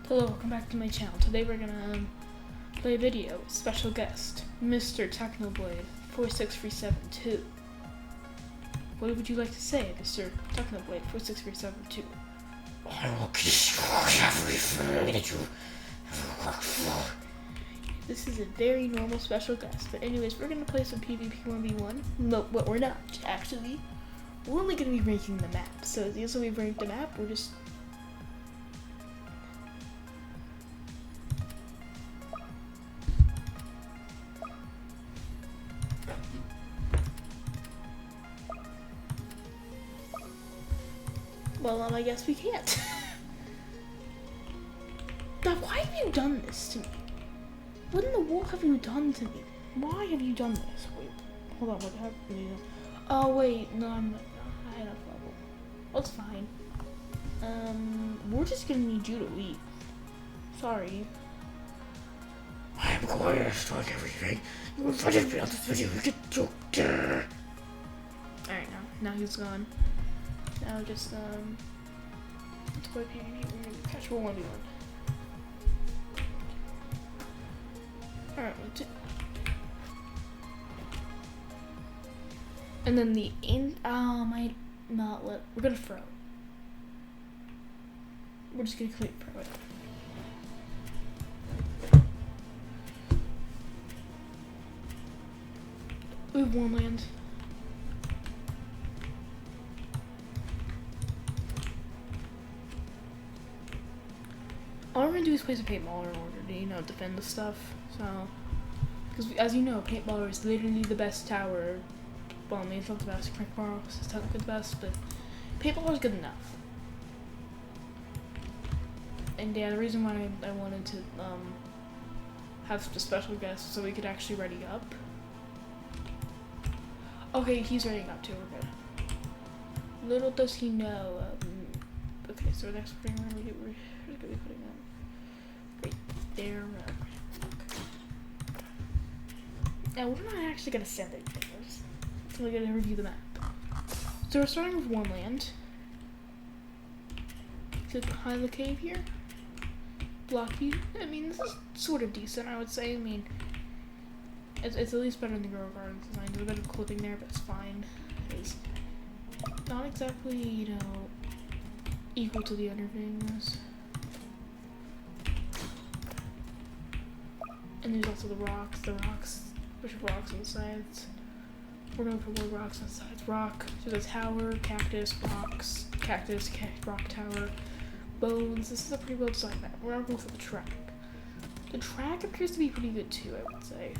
Hello, welcome back to my channel. Today we're gonna play a video with special guest, Mr. Technoblade 46372. What would you like to say, Mr. Technoblade 46372? I will destroy everything that you ever worked for. This is a very normal special guest, but anyways, we're gonna play some PvP 1v1. No, but we're not, actually. We're only gonna be ranking the map, so as we rank the map, we're just... Well, I guess we can't. Now, why have you done this to me? What in the world have you done to me? Why have you done this? Wait, hold on, what happened? Oh, wait, no, I had a trouble. Well, it's fine. We're just gonna need you to leave. Sorry. I am going to destroy everything. You will find it beyond this video. We get joked. Alright, now he's gone. Now just, let's play PvP. We're gonna catch 1v1. Alright, and then the might not let. We're gonna throw. We're just gonna click throw it. We have one land. All we're gonna do is place a paintballer in order to, defend the stuff. So, because as you know, paintballer is literally the best tower. Well, I mean, it's not the best. Crankballer is technically the best, but paintballer is good enough. And yeah, the reason why I wanted to have the special guest so we could actually ready up. Okay, he's readying up too. We're good. Little does he know. Okay, so the next thing we're gonna be putting on right there. Now we're not actually gonna send anything. We're gonna review the map. So we're starting with one land. So behind the cave here. Blocky. I mean, this is sort of decent, I would say. I mean, it's at least better than the Grow Gardens design. There's a bit of clipping there, but it's fine. It's not exactly, equal to the other things. And there's also the rocks, bunch of rocks on the sides. We're going for more rocks on the sides. Rock, so the tower, cactus, rocks, cactus, rock tower, bones. This is a pretty well designed map. We're not going for the track. The track appears to be pretty good too, I would say.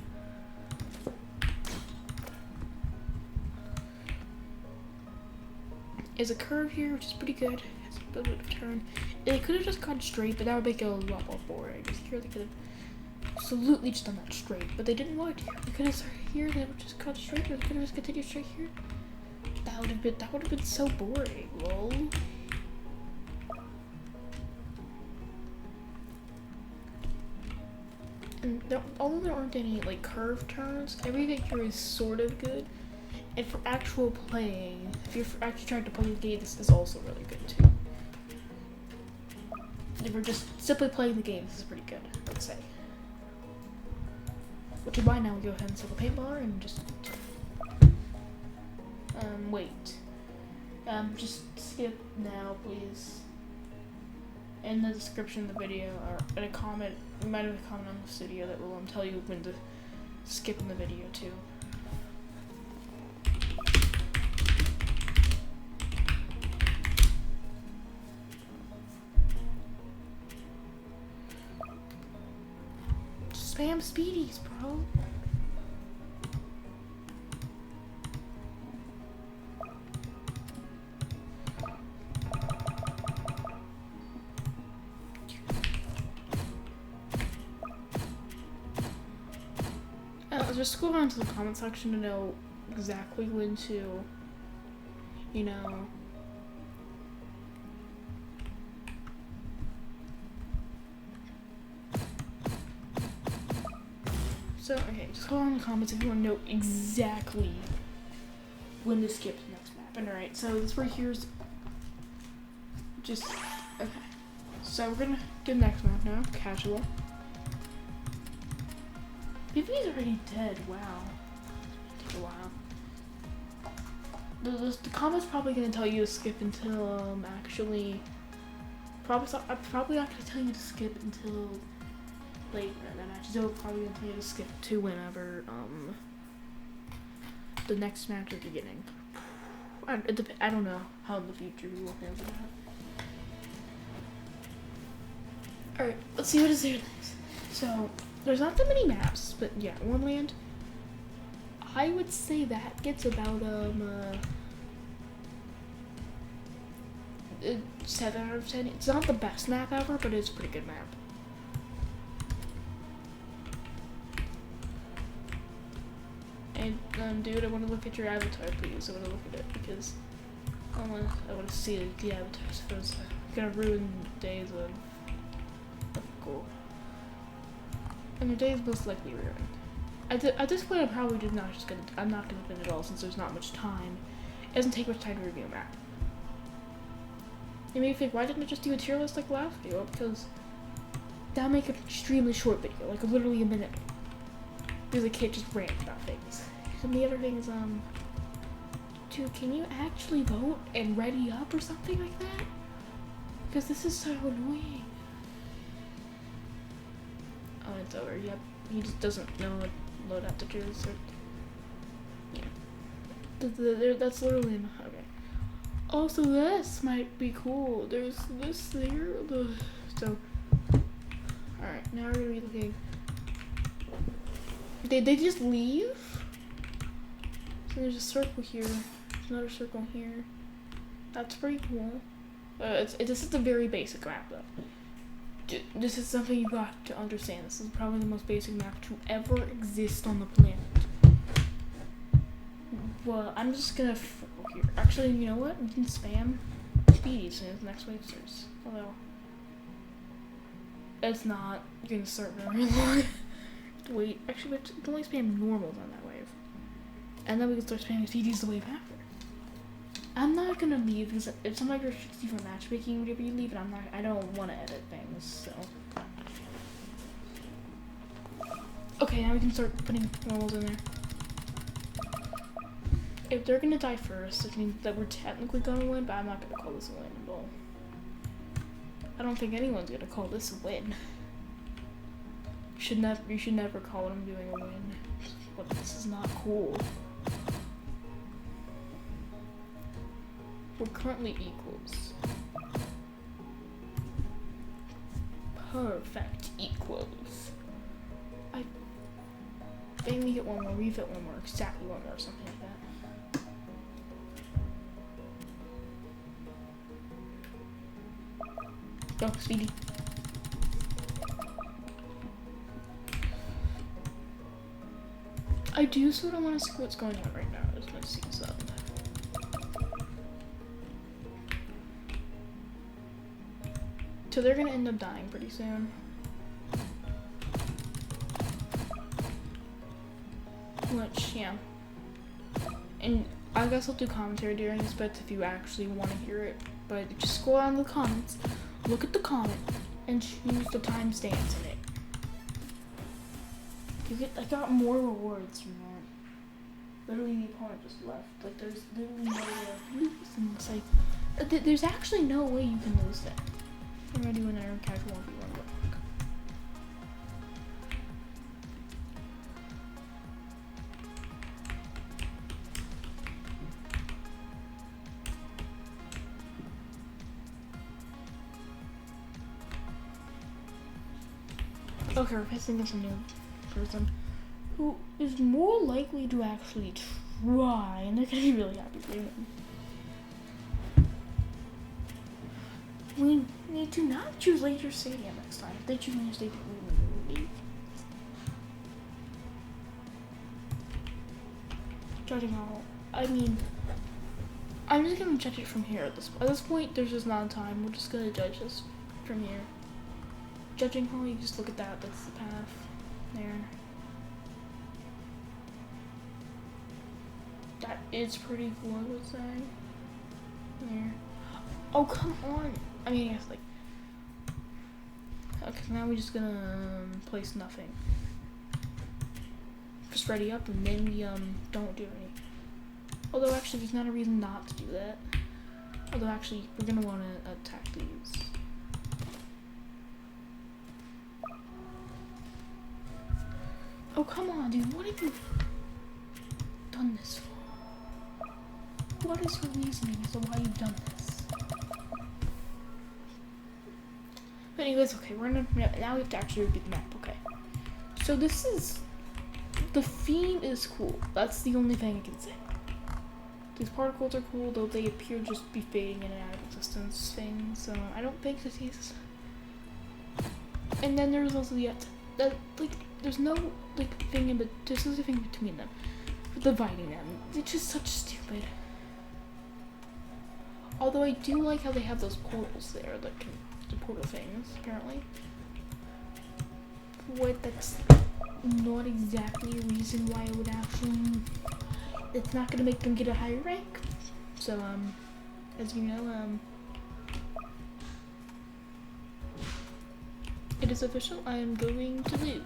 There's a curve here, which is pretty good. It's a little bit of a turn. It could have just gone straight, but that would make it a lot more boring. Because here they could have absolutely just done that straight, but they didn't want here. They could have started here, they would just cut straight, or they could have just continued straight here. That would have been so boring, lol. And although there aren't any curved turns, everything here is sort of good. And for actual playing, if you're actually trying to play the game, this is also really good too. If we're just simply playing the game, this is pretty good, I'd say. Which is why now we go ahead and set the paintballer and just wait. Just skip now, please. In the description of the video, or in a comment, you might have a comment on this video that will tell you when to skip in the video too. Spam speedies, bro. Just scroll down to the comment section to know exactly when to, So, okay, just go on in the comments if you want to know exactly when to skip the next map. And alright, so this right here's just, okay. So we're gonna do the next map now. Casual. PvP is already dead. Wow. Take a while. The comment's probably gonna tell you to skip until actually. I'm probably not gonna tell you to skip until later in the match. So probably gonna tell you to skip to whenever the next match is beginning. I don't know how the future will handle that. Alright, let's see what is there next. So there's not that many maps, but yeah, Warmland. I would say that gets about 7 out of 10. It's not the best map ever, but it's a pretty good map. And dude, I want to look at your avatar, please. I want to look at it because I want to see the avatar. So it's gonna ruin days of cool. And your day is most likely ruined. At this point, I'm not gonna win at all since there's not much time. It doesn't take much time to review a map. You may think, why didn't I just do a tier list like the last video? Because that'll make an extremely short video, like literally a minute. Because I can't just rant about things. And the other thing is, dude, can you actually vote and ready up or something like that? Because this is so annoying. Oh, it's over. Yep. He just doesn't know what loadout to choose. Or... yeah. That's literally okay. Also, this might be cool. There's this there. So, alright, now we're gonna be looking. They just leave? So there's a circle here. There's another circle here. That's pretty cool. This is a very basic map, though. This is something you got to understand. This is probably the most basic map to ever exist on the planet. Well, I'm just gonna here. Actually, you know what? We can spam speedy as soon as the next wave starts. Although, it's not gonna start very long. Wait, actually, we can only spam normals on that wave. And then we can start spamming speedies the wave after. I'm not gonna leave because if somebody restricts you from matchmaking whenever you leave, and I don't want to edit things, so. Okay, now we can start putting normals in there. If they're gonna die first, it means that we're technically gonna win, but I'm not gonna call this a win at all. I don't think anyone's gonna call this a win. You should never call what I'm doing a win. But this is not cool. We're currently equals. Perfect equals. I think we hit one more, we've hit one more, exactly one more, or something like that. Go, speedy. I do sort of want to see what's going on right now. I just want to see something. So they're gonna end up dying pretty soon. Which, yeah. And I guess I'll do commentary during this, but if you actually want to hear it. But just scroll down the comments, look at the comment, and choose the timestamps in it. I got more rewards from that. Literally, the opponent just left. Like, there's literally no way to lose. And it's like, there's actually no way you can lose that. I'm ready when I catch 1v1 rock. Okay, we're facing against a new person who is more likely to actually try, and they're gonna be really happy for him. We need to not choose Laser Stadium next time. If they choose Laser Stadium, we will leave. Judging all, I mean, I'm just gonna judge it from here at this point. There's just not time. We're just gonna judge this from here. Judging hall, you just look at that. That's the path there. That is pretty cool, I would say. There. Oh, come on. I mean, it's like, Okay, so now we're just gonna place nothing. Just ready up, and then we don't do any. Although actually, there's not a reason not to do that. Although actually, we're gonna want to attack these. Oh come on, dude! What have you done this for? What is your reasoning as to why you've done this? But anyways, okay, now we have to actually repeat the map. Okay, so this is the theme is cool. That's the only thing I can say. These particles are cool, though they appear just to be fading in and out of existence things. So I don't think this is. And then there's also that like there's no like thing in, but there's no thing between them, dividing them. It's just such stupid. Although I do like how they have those portals there, that can the portal things apparently. What that's not exactly a reason why I would actually. It's not gonna make them get a higher rank. So as you know, it is official. I am going to lose.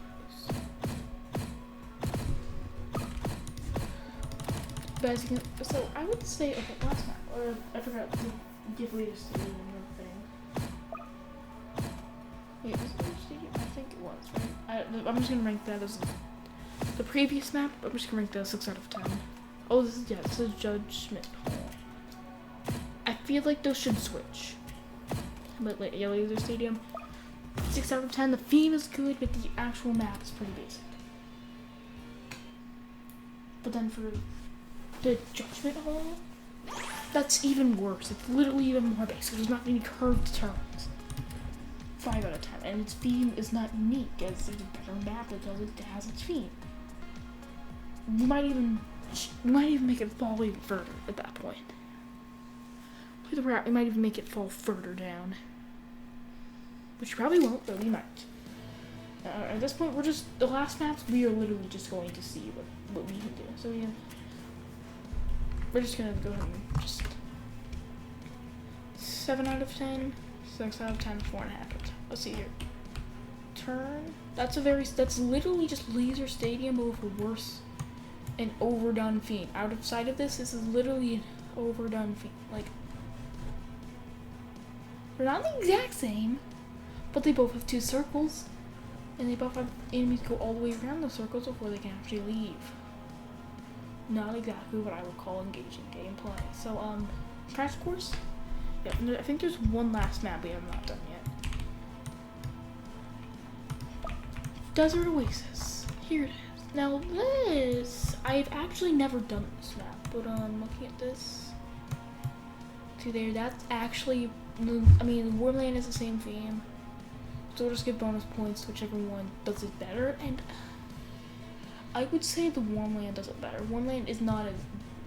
But as you can, so I would say okay, last map, or I forgot to give latest to another thing. Wait, was it stadium? I think it was, right? I'm just gonna rank that as the previous map. I'm just gonna rank that as 6 out of 10. Oh, this is Judgment Hall. I feel like those should switch. But like, yeah, Laser Stadium, 6 out of 10. The theme is good, but the actual map is pretty basic. But then for the Judgment Hall, that's even worse. It's literally even more basic. There's not any curved turns. 5 out of 10. And its theme is not unique, as there's a better map that has its theme. You might even make it fall even further at that point. We might even make it fall further down. Which you probably won't, but we might. At this point, the last maps, we are literally just going to see what we can do. So we're just gonna go ahead and just 7 out of 10, 6 out of 10, 4.5 out of 10. Let's see here. Turn. That's literally just Laser Stadium, but with a worse and overdone theme. Outside of this is literally an overdone theme. Like, they're not the exact same, but they both have 2 circles, and they both have enemies go all the way around those circles before they can actually leave. Not exactly what I would call engaging gameplay. So, Crash Course? Yeah, I think there's one last map we have not done yet. Desert Oasis. Here it is. Now this, I've actually never done this map, but looking at this, to there, that's actually, I mean, Warmland is the same theme, so we'll just give bonus points to whichever one does it better, and I would say the Warmland does it better. Warmland is not as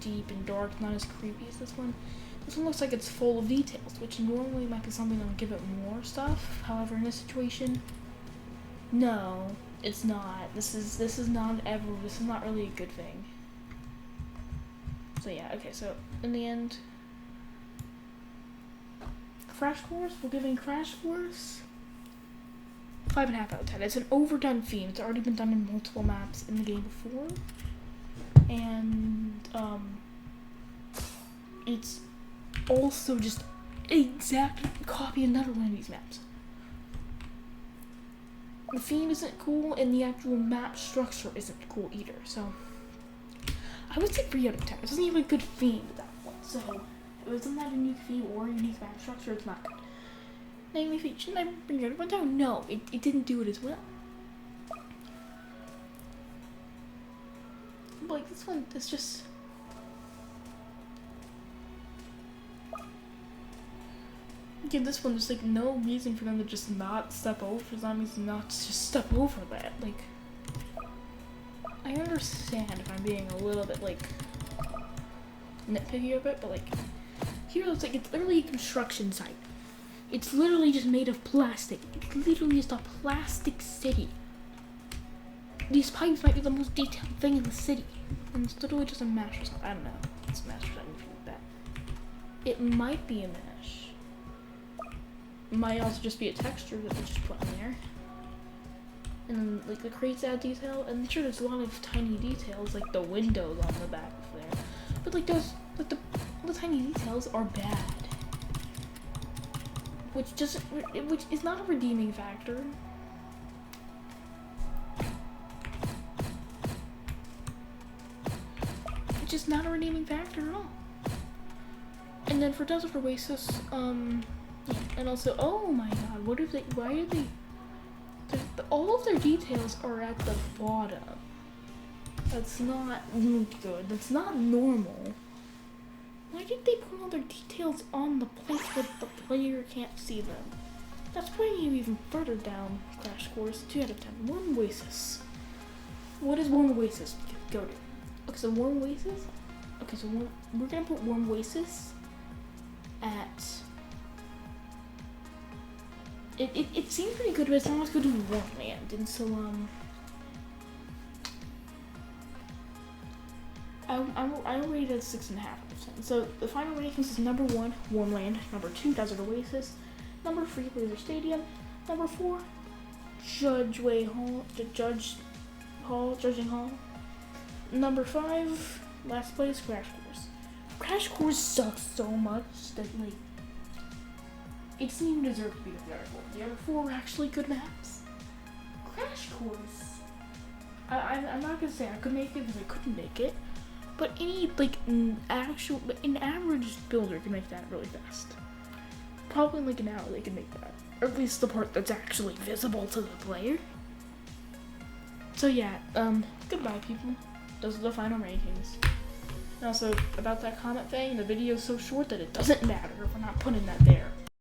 deep and dark, not as creepy as this one. This one looks like it's full of details, which normally might be something that would give it more stuff. However, in this situation, no, it's not. This is not really a good thing. So yeah, okay, so in the end, Crash Course, we're giving Crash Course 5.5 out of 10. It's an overdone theme. It's already been done in multiple maps in the game before. And it's also just exactly copy another one of these maps. The theme isn't cool, and the actual map structure isn't cool either. So I would say 3 out of 10. It doesn't even have a good theme at that point. So if it doesn't have a unique theme or a unique map structure, it's not good. Namely, shouldn't I bring the other one down? No, it didn't do it as well. But like this one, it's just. Again, this one, there's like no reason for them to just not step over. There's not reason not to just step over that. Like, I understand if I'm being a little bit like nitpicky of it, but like here it's like it's literally a construction site. It's literally just made of plastic. It's literally just a plastic city. These pipes might be the most detailed thing in the city, and it's literally just a mesh or something. I don't know. It's a mesh or something like that. It might be a mesh. might also just be a texture that they just put in there. And then, like, the crates add detail, and sure, there's a lot of tiny details, like the windows on the back of there. But, like, those, like, the tiny details are bad. Which is not a redeeming factor. It's just not a redeeming factor at all. And then for Desert Oasis, yeah, and also, oh my god, why are they, all of their details are at the bottom. That's not good. That's not normal. Why did they put all their details on the place where the player can't see them? That's bringing you even further down Crash Course. 2 out of 10. Warm Oasis. What is Warm Oasis? Go to. Okay, so Warm Oasis. Okay, so we're gonna put Warm Oasis at. It seemed pretty good, but it's not as good as Warm Land, and so I rate it at 6.5%. So the final rankings is number 1, Warm Land, number 2, Desert Oasis, number 3, Laser Stadium, number 4, Judging Hall, number 5, last place, Crash Course. Crash Course sucks so much that, like, it doesn't even deserve to be the other 4. The other 4 were actually good maps. Crash Course, I'm not gonna say I could make it because I couldn't make it, but any, like, an average builder can make that really fast. Probably in like an hour they can make that. Or at least the part that's actually visible to the player. So yeah, goodbye people. Those are the final rankings. And also, about that comment thing, the video is so short that it doesn't matter if we're not putting that there.